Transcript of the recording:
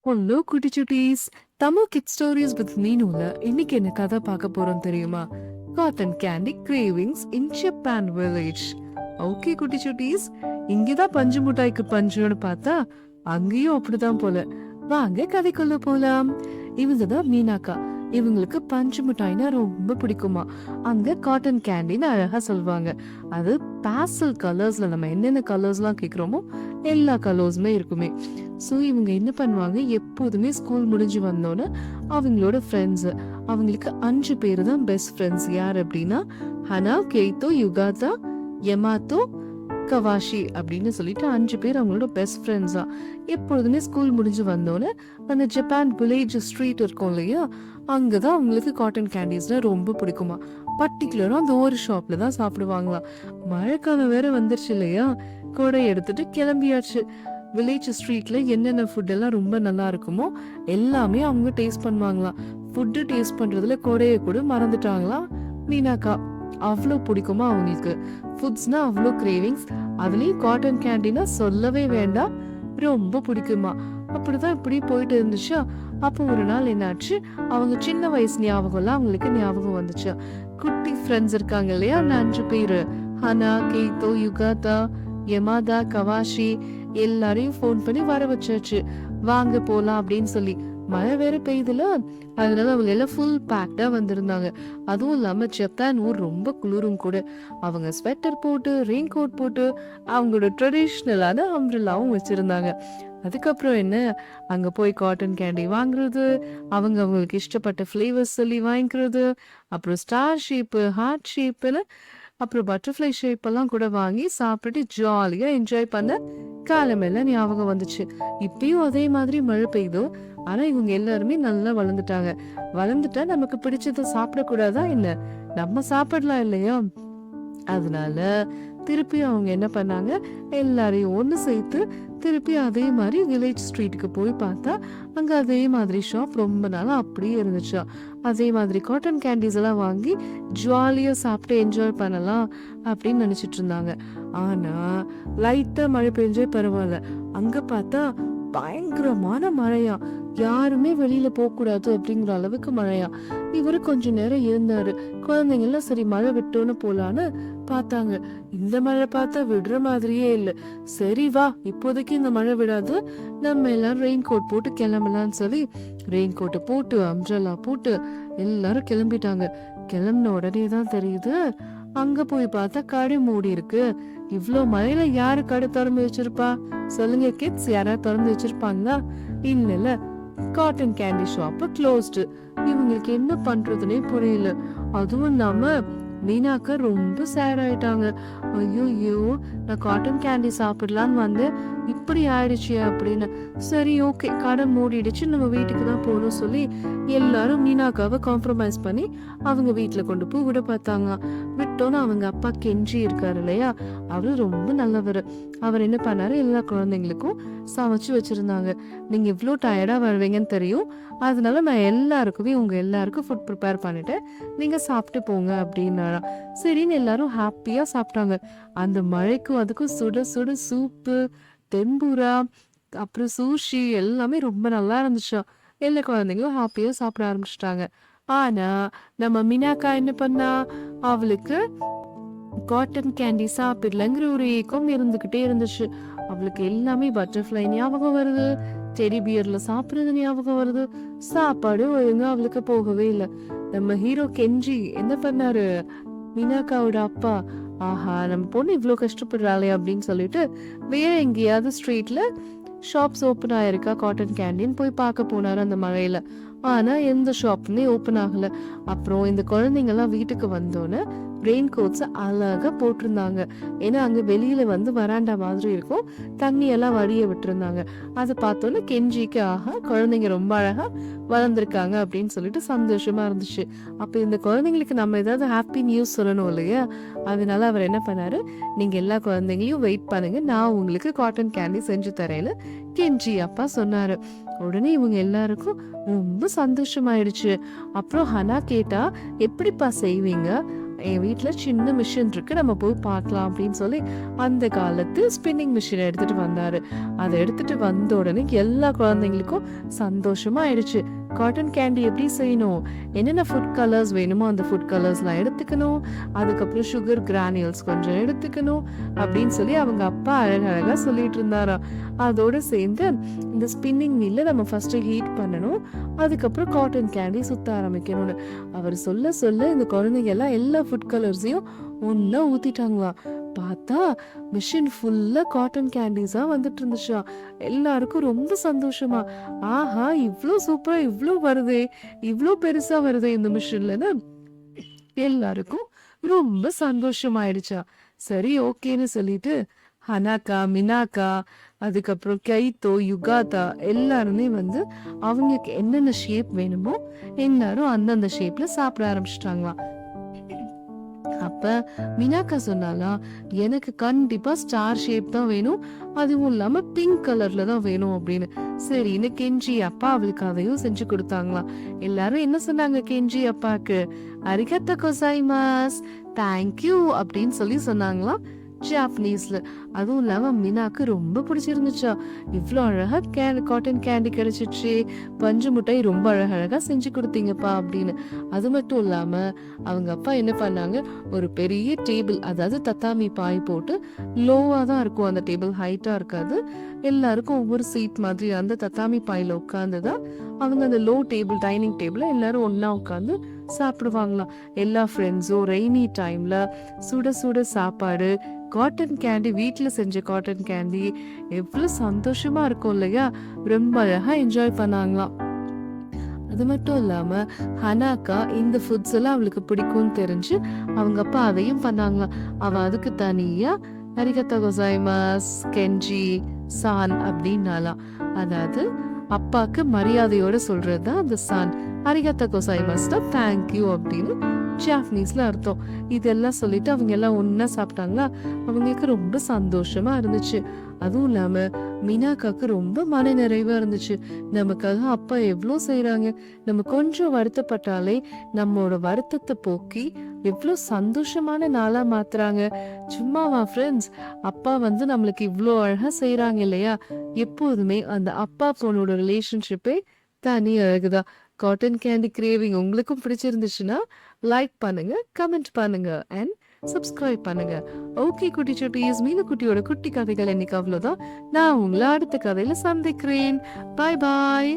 Hello குட்டி சுட்டீஸ், Tamil kit stories with மீனுல இன்னைக்கு என்ன கதை பார்க்க போறோம் தெரியுமா? Cotton candy cravings in Japan village. Okay குட்டி சுட்டீஸ், இங்கதான் பஞ்சு மிட்டாய்க்கு பஞ்சுன்னு பார்த்தா அங்கேயும் அப்படிதான் போல. வாங்க கதைக்குள்ள போலாம். இவங்கதான் மீனாக்கா. இவங்களுக்கு பஞ்சு மிட்டாய்னா ரொம்ப பிடிக்குமா. அங்க காட்டன் கேண்டின்னு அழகா சொல்லுவாங்க. அது பேஸ்டல் கலர்ஸ்ல நம்ம என்னென்ன கலர்ஸ்லாம் கேக்குறோமோ எல்லா கலர்ஸுமே இருக்குமே. ஸோ இவங்க என்ன பண்ணுவாங்க, எப்போதுமே ஸ்கூல் முடிஞ்சு வந்தோன்னே அவங்களோட ஃப்ரெண்ட்ஸு, அவங்களுக்கு 5 பேர் தான் பெஸ்ட் ஃப்ரெண்ட்ஸ். யார் அப்படின்னா ஹனா, கெய்தோ, யுகாதா, யமாத்தோ, கவாஷி அப்படின்னு சொல்லிட்டு 5 பேர் அவங்களோட பெஸ்ட் ஃப்ரெண்ட்ஸா. எப்பொழுதுமே ஸ்கூல் முடிஞ்சு வந்தோன்னே அந்த ஜப்பான் வில்லேஜ் ஸ்ட்ரீட் இருக்கும் இல்லையா, அங்கதான் அவங்களுக்கு காட்டன் கேண்டீஸ்ல ரொம்ப பிடிக்குமா. பர்டிகுலரா அந்த ஒரு ஷாப்ல தான் சாப்பிடுவாங்களாம். மழைக்காலம் வேற வந்துருச்சு இல்லையா, கொடை எடுத்துட்டு கிளம்பியாச்சு. வில்லேஜ் ஸ்ட்ரீட்ல என்னென்ன ஃபுட் எல்லாம் ரொம்ப நல்லா இருக்குமோ எல்லாமே அவங்க டேஸ்ட் பண்ணுவாங்களாம். ஃபுட்டு டேஸ்ட் பண்றதுல கொடையை கூட மறந்துட்டாங்களாம் மீனாக்கா. அவ்வளோ பிடிக்குமா அவங்களுக்கு. ஃபுட்ஸ்னா அவ்வளோ கிரேவிங்ஸ். அதுலயும் காட்டன் கேண்டினா சொல்லவே வேண்டாம், ரொம்ப பிடிக்குமா. அப்படிதான் இப்படி போயிட்டு இருந்துச்சா. அப்போ ஒரு நாள் என்னாச்சு, அவங்க சின்ன வயசு ஞாபகம்லாம் அவங்களுக்கு ஞாபகம் வந்துச்சு. குட்டி ஃப்ரெண்ட்ஸ் இருக்காங்க இல்லையா, அந்த 5 பேரு, ஹனா, கெய்தோ, யுகாதா, யமாதா, கவாஷி, எல்லாரையும் ஃபோன் பண்ணி வர வச்சாச்சு. வாங்க போலாம் அப்படின்னு சொல்லி. மழை வேற பெய்யுதுல, அதனால அவங்க எல்லாம் ஃபுல் பேக்டா வந்திருந்தாங்க. அதுவும் இல்லாம ஜப்பான் ஊர் ரொம்ப குளிரும் கூட. அவங்க ஸ்வெட்டர் போட்டு, ரெயின் கோட் போட்டு, அவங்களோட ட்ரெடிஷ்னலான அம்ப்ரெல்லாவும் வச்சிருந்தாங்க. அதுக்கப்புறம் என்ன, அங்க போய் காட்டன் கேண்டி வாங்குறது, அவங்களுக்கு இஷ்டப்பட்ட ஃபிளேவர்ஸ் சொல்லி வாங்கிக்கிறது, அப்புறம் ஸ்டார் ஷேப்பு, ஹார்ட் ஷேப்புன்னு, அப்புறம் பட்டர்ஃப்ளை ஷேப் எல்லாம் கூட வாங்கி சாப்பிட்டுட்டு ஜாலியா என்ஜாய் பண்ண காலமெல்லாம் ஞாபகம் வந்துச்சு. இப்பயும் அதே மாதிரி மழை பெய்யுதோ, ஆனா இவங்க எல்லாருமே நல்லா வளர்ந்துட்டாங்க. வளர்ந்துட்டா நமக்கு பிடிச்சதை சாப்பிடக்கூடாதா என்ன? நம்ம சாப்பிடலாம் இல்லையா? அதனால திருப்பி அவங்க என்ன பண்ணாங்க, எல்லாரையும் ஒண்ணு சேர்த்து திருப்பி அதே மாதிரி வில்லேஜ் ஸ்ட்ரீட்டுக்கு போய் பார்த்தா அங்க அதே மாதிரி ஷாப் ரொம்ப நாளா அப்படியே இருந்துச்சா. அதே மாதிரி காட்டன் கேண்டீஸ் எல்லாம் வாங்கி ஜாலியா சாப்பிட்டு என்ஜாய் பண்ணலாம் அப்படின்னு நினைச்சிட்டு இருந்தாங்க. ஆனா லைட்டா மழை பெஞ்சே பரவாயில்ல, அங்க பார்த்தா பயங்கரமான மழையா. யாருமே வெளியில போக கூடாது அப்படிங்கிற அளவுக்கு மழையா. இவரு கொஞ்ச நேரம் இருந்தாரு. குழந்தைங்க எல்லாம் சரி மழை விட்டோன்னு போலான்னு பார்த்தாங்க. இந்த மழை பார்த்தா விடுற மாதிரியே இல்ல. சரி வா, இப்போதைக்கு இந்த மழை விடாது, நம்ம எல்லாரும் ரெயின் கோட் போட்டு கிளம்பலாம்னு சொல்லி ரெயின் கோட்டை போட்டு அம்ப்ரெல்லா போட்டு எல்லாரும் கிளம்பிட்டாங்க. கிளம்பின உடனே தான் தெரியுது, அங்க போய் பார்த்தா கடை மூடி இருக்கு. இவ்ளோ மழையில யாரு கடை திறந்து வச்சிருப்பா சொல்லுங்க கிட்ஸ்? யாராவது திறந்து வச்சிருப்பாங்களா? இல்ல, காட்டன் கேண்டி ஷாப் க்ளோஸ்டு. இவங்களுக்கு என்ன பண்றதுன்னே புரியல. அதுவும் இல்லாம மீனாக்கா ரொம்ப சேட் ஆயிட்டாங்க. ஐயோ, நான் காட்டன் கேண்டி சாப்பிடலான்னு வந்தேன், இப்படி ஆயிடுச்சு அப்படின்னு. சரி ஓகே, கடை மூடிடுச்சு, நம்ம வீட்டுக்கு தான் போகணும் சொல்லி எல்லாரும் மீனாக்காவை காம்ப்ரமைஸ் பண்ணி அவங்க வீட்டுல கொண்டு போய் விட பார்த்தாங்க. விட்டோன்னு அவங்க அப்பா கெஞ்சி இருக்காரு இல்லையா, அவரு ரொம்ப நல்லவர். அவர் என்ன பண்ணாரு, எல்லா குழந்தைங்களுக்கும் சமைச்சு வச்சிருந்தாங்க. நீங்க இவ்வளோ டயர்டா வருவீங்கன்னு தெரியும், அதனால நான் எல்லாருக்குமே உங்க எல்லாருக்கும் ஃபுட் ப்ரிப்பேர் பண்ணிட்டேன், நீங்க சாப்பிட்டு போங்க அப்படின்னாரா. சரின்னு எல்லாரும் ஹாப்பியா சாப்பிட்டாங்க. அந்த மழைக்கும் அதுக்கும் சுட சுட சூப்பு, டெம்பூரா, அப்புறம் சூஷி எல்லாமே ரொம்ப நல்லா இருந்துச்சா. எல்லா குழந்தைங்களும் ஹாப்பியா சாப்பிட ஆரம்பிச்சிட்டாங்க. ஆனா நம்ம மினாக்கா என்ன பண்ணா, அவளுக்கு காட்டன் கேண்டி சாப்பிடலங்கிற ஒரு ஏக்கம் இருந்துகிட்டே இருந்துச்சு. அவளுக்கு எல்லாமே பட்டர்ஃப்ளை ஞாபகம் வருது, டெடி பியர்ல சாப்பிடுறது ஞாபகம் வருது. சாப்பாடு ஒழுங்கா அவளுக்கு போகவே இல்லை. நம்ம ஹீரோ கெஞ்சி என்ன பண்ணாரு, மீனாக்காவோட அப்பா, ஆஹா நம்ம பொண்ணு இவ்வளோ கஷ்டப்படுறாளே அப்படின்னு சொல்லிட்டு வேற எங்கேயாவது ஸ்ட்ரீட்ல ஷாப்ஸ் ஓப்பன் ஆயிருக்கா காட்டன் கேண்டீன் போய் பார்க்க போனாரு அந்த மழையில. ஆனா எந்த ஷாப்புமே ஓப்பன் ஆகல. அப்புறம் இந்த குழந்தைங்க எல்லாம் வீட்டுக்கு வந்தோன்னு ரெயின் கோட்ஸ் அழகா போட்டிருந்தாங்க. ஏன்னா அங்க வெளியில வந்து வராண்டா மாதிரி இருக்கும், தண்ணி எல்லாம் வடிய விட்டுருந்தாங்க. அதை பார்த்தோன்னு கெஞ்சிக்கு, ஆஹா குழந்தைங்க ரொம்ப அழகா வளர்ந்துருக்காங்க அப்படின்னு சொல்லிட்டு சந்தோஷமா இருந்துச்சு. அப்ப இந்த குழந்தைங்களுக்கு நம்ம ஏதாவது ஹாப்பி நியூஸ் சொல்லணும் இல்லையா, அதனால அவர் என்ன பண்ணாரு, நீங்க எல்லா குழந்தைங்களையும் வெயிட் பண்ணுங்க, நான் உங்களுக்கு காட்டன் கேண்டி செஞ்சு தரேன்னு கெஞ்சி அப்பா சொன்னாரு. உடனே இவங்க எல்லாருக்கும் ரொம்ப சந்தோஷமாயிடுச்சு. அப்புறம் ஹனா கேட்டா, எப்படிப்பா செய்வீங்க, என் வீட்ல சின்ன மிஷின் இருக்கு, நம்ம போய் பார்க்கலாம் அப்படின்னு சொல்லி அந்த காலத்து ஸ்பின்னிங் மிஷினை எடுத்துட்டு வந்தாரு. அதை எடுத்துட்டு வந்த உடனே எல்லா குழந்தைங்களுக்கும் சந்தோஷமா ஆயிடுச்சு. காட்டன் கேண்டி எப்படி செய்யணும், என்னென்ன ஃபுட் கலர்ஸ் வேணுமோ அந்த ஃபுட் கலர்ஸ்லாம் எடுத்துக்கணும், அதுக்கப்புறம் சுகர் கிரானியல்ஸ் கொஞ்சம் எடுத்துக்கணும் அப்படின்னு சொல்லி அவங்க அப்பா அழகழகா சொல்லிட்டு இருந்தாராம். அதோட சேர்ந்து இந்த ஸ்பின்னிங் வீல்ல நம்ம ஃபர்ஸ்ட் ஹீட் பண்ணணும், அதுக்கப்புறம் காட்டன் கேண்டி சுத்த ஆரம்பிக்கணும்னு அவர் சொல்ல சொல்ல இந்த குழந்தைங்க எல்லாம் எல்லா ஃபுட் கலர்ஸையும் ஒன்னா ஊத்திட்டாங்களாம். பார்த்தா மிஷின் ஃபுல்லா காட்டன் கேண்டிஸா வந்துட்டு இருந்துச்சா. எல்லாருக்கும் ரொம்ப சந்தோஷமா, ஆஹா இவ்ளோ சூப்பரா இவ்ளோ வருதே, இவ்ளோ பெருசா வருதே இந்த மிஷின்லன்னு எல்லாருக்கும் ரொம்ப சந்தோஷமாயிடுச்சா. சரி ஓகேன்னு சொல்லிட்டு ஹனாக்கா, மினாக்கா, அதுக்கப்புறம் கைத்தோ, யுகாதா எல்லாருமே வந்து அவங்களுக்கு என்னென்ன ஷேப் வேணுமோ எல்லாரும் அந்தந்த ஷேப்ல சாப்பிட ஆரம்பிச்சிட்டாங்களாம். அப்ப மினாக்கா சொன்னாலாம், எனக்கு கண்டிப்பா ஸ்டார் ஷேப் தான் வேணும், அதுவும் இல்லாம பிங்க் கலர்ல தான் வேணும் அப்படின்னு. சரின்னு கெஞ்சி அப்பா அவளுக்கு அதையும் செஞ்சு கொடுத்தாங்களாம். எல்லாரும் என்ன சொன்னாங்க கெஞ்சி அப்பாக்கு, அரிகத்த கோசாய்மாஸ், தேங்க்யூ அப்படின்னு சொல்லி சொன்னாங்களாம் ஜாப்பனீஸ்ல. அதுவும் இல்லாம மீனாக்கு ரொம்ப பிடிச்சிருந்துச்சா. இவ்வளோ அழகா காட்டன் கேண்டி கிடைச்சிச்சு, பஞ்சு மிட்டாய் ரொம்ப அழகழகா செஞ்சு கொடுத்தீங்கப்பா அப்படின்னு. அது மட்டும் இல்லாம அவங்க அப்பா என்ன பண்ணாங்க, ஒரு பெரிய டேபிள், அதாவது தத்தாமி பாய் போட்டு, லோவா தான் இருக்கும் அந்த டேபிள், ஹைட்டா இருக்காது, எல்லாருக்கும் ஒவ்வொரு சீட் மாதிரி அந்த தத்தாமி பாயில உட்காந்துதான் அவங்க அந்த லோ டேபிள், டைனிங் டேபிள் எல்லாரும் ஒன்னா உட்காந்து சாப்பிடுவாங்களாம். எல்லா ஃப்ரெண்ட்ஸும் ரெய்னி டைம்ல சுட சுட சாப்பாடு, காட்டன் கேண்டி, வீட்டில் செஞ்ச காட்டன் கேண்டி எவ்வளவு சந்தோஷமா இருக்கும் இல்லையா. ரொம்ப அழகா என்ஜாய் பண்ணாங்களாம். அது மட்டும் இல்லாம ஹனாக்கா இந்த ஃபுட்ஸ் எல்லாம் அவளுக்கு பிடிக்கும்னு தெரிஞ்சு அவங்க அப்பா அதையும் பண்ணாங்களாம். அவ அதுக்கு தனியா அரிகத்தா கோசாய்மாஸ், கெஞ்சி, சான் அப்படின்னாலாம். அதாவது அப்பாக்கு மரியாதையோட சொல்றதுதான் அந்த சான், அரிகத்தா கோசாய்மாஸ் தான் தேங்க்யூ அப்படின்னு ஜாப்பனீஸ்ல அர்த்தம். இதெல்லாம் சொல்லிட்டு அவங்க எல்லாம் ஒன்னா சாப்பிட்டாங்களா. அவங்களுக்கு ரொம்ப சந்தோஷமா இருந்துச்சு. அதுவும் இல்லாம மீனாக்காக்கு ரொம்ப மன நிறைவா இருந்துச்சு. நமக்காக அப்பா எவ்வளோ செய்யறாங்க, நம்ம கொஞ்சம் வருத்தப்பட்டாலே நம்மளோட வருத்தத்தை போக்கி எவ்வளோ சந்தோஷமான நாளா மாத்துறாங்க. சும்மாவா ஃப்ரெண்ட்ஸ், அப்பா வந்து நம்மளுக்கு இவ்வளோ அழகா செய்யறாங்க இல்லையா. எப்போதுமே அந்த அப்பா பொண்ணோட ரிலேஷன்ஷிப்பே தனி அழகுதான். காட்டன் கேண்டி கிரேவிங் உங்களுக்கும் பிடிச்சிருந்துச்சுன்னா லைக் பண்ணுங்க, கமெண்ட் பண்ணுங்க அண்ட் சப்ஸ்கிரைப் பண்ணுங்க. ஓகே குட்டி சுட்டீஸ், மீனு குட்டியோட குட்டி கதைகள் இன்னைக்கு அவ்வளவுதான். நான் உங்களை அடுத்த கதையில சந்திக்கிறேன். பாய் பாய்.